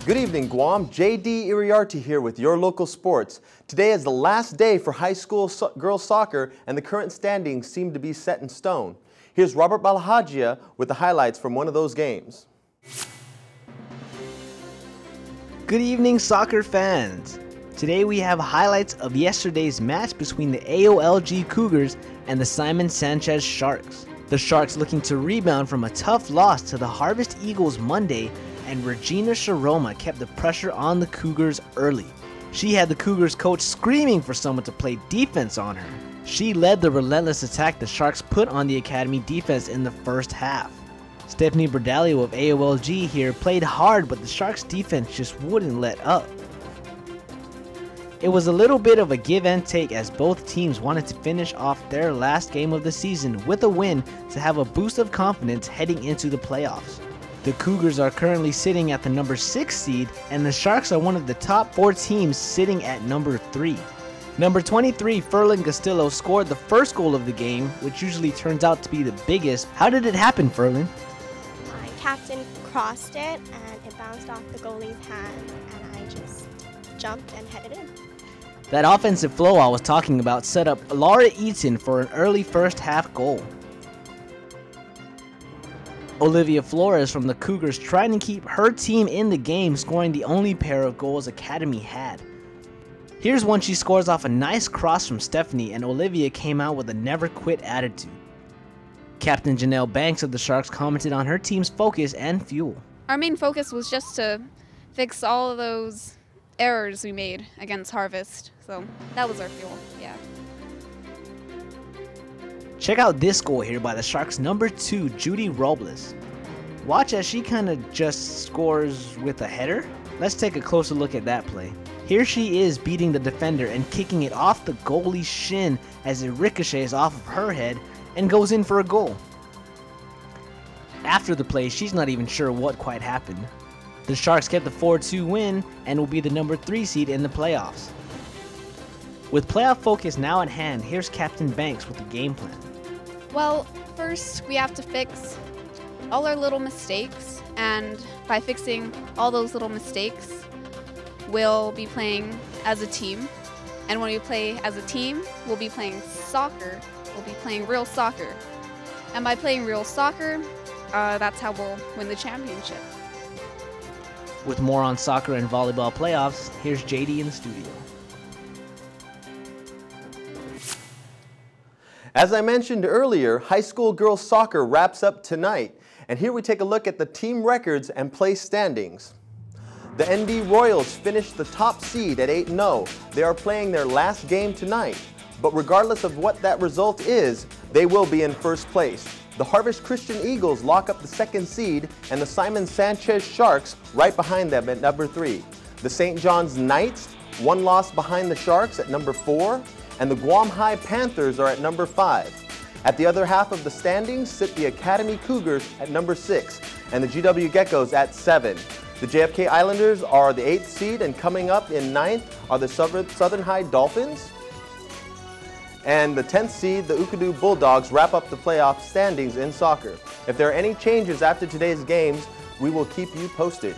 Good evening, Guam. J.D. Iriarte here with your local sports. Today is the last day for high school girls soccer, and the current standings seem to be set in stone. Here's Robert Balahajia with the highlights from one of those games. Good evening, soccer fans. Today we have highlights of yesterday's match between the AOLG Cougars and the Simon Sanchez Sharks. The Sharks looking to rebound from a tough loss to the Harvest Eagles Monday, and Regina Sharoma kept the pressure on the Cougars early. She had the Cougars coach screaming for someone to play defense on her. She led the relentless attack the Sharks put on the Academy defense in the first half. Stephanie Berdalio of AOLG here played hard, but the Sharks defense just wouldn't let up. It was a little bit of a give and take as both teams wanted to finish off their last game of the season with a win to have a boost of confidence heading into the playoffs. The Cougars are currently sitting at the number 6 seed, and the Sharks are one of the top 4 teams sitting at number 3. Number 23, Ferlin Castillo, scored the first goal of the game, which usually turns out to be the biggest. How did it happen, Ferlin? My captain crossed it, and it bounced off the goalie's hand, and I just jumped and headed in. That offensive flow I was talking about set up Laura Eaton for an early first half goal. Olivia Flores from the Cougars trying to keep her team in the game, scoring the only pair of goals Academy had. Here's one she scores off a nice cross from Stephanie, and Olivia came out with a never quit attitude. Captain Janelle Banks of the Sharks commented on her team's focus and fuel. Our main focus was just to fix all of those errors we made against Harvest, so that was our fuel, yeah. Check out this goal here by the Sharks' number 2, Judy Robles. Watch as she kind of just scores with a header. Let's take a closer look at that play. Here she is beating the defender and kicking it off the goalie's shin as it ricochets off of her head and goes in for a goal. After the play, she's not even sure what quite happened. The Sharks get the 4-2 win and will be the number 3 seed in the playoffs. With playoff focus now at hand, here's Captain Banks with the game plan. Well, first we have to fix all our little mistakes, and by fixing all those little mistakes, we'll be playing as a team. And when we play as a team, we'll be playing soccer. We'll be playing real soccer. And by playing real soccer, that's how we'll win the championship. With more on soccer and volleyball playoffs, here's JD in the studio. As I mentioned earlier, high school girls soccer wraps up tonight, and here we take a look at the team records and place standings. The ND Royals finished the top seed at 8-0. They are playing their last game tonight, but regardless of what that result is, they will be in first place. The Harvest Christian Eagles lock up the 2nd seed, and the Simon Sanchez Sharks right behind them at number 3. The St. John's Knights, 1 loss behind the Sharks at number 4, and the Guam High Panthers are at number 5. At the other half of the standings sit the Academy Cougars at number 6 and the GW Geckos at 7. The JFK Islanders are the 8th seed, and coming up in 9th are the Southern High Dolphins. And the 10th seed, the Ukadu Bulldogs, wrap up the playoff standings in soccer. If there are any changes after today's games, we will keep you posted.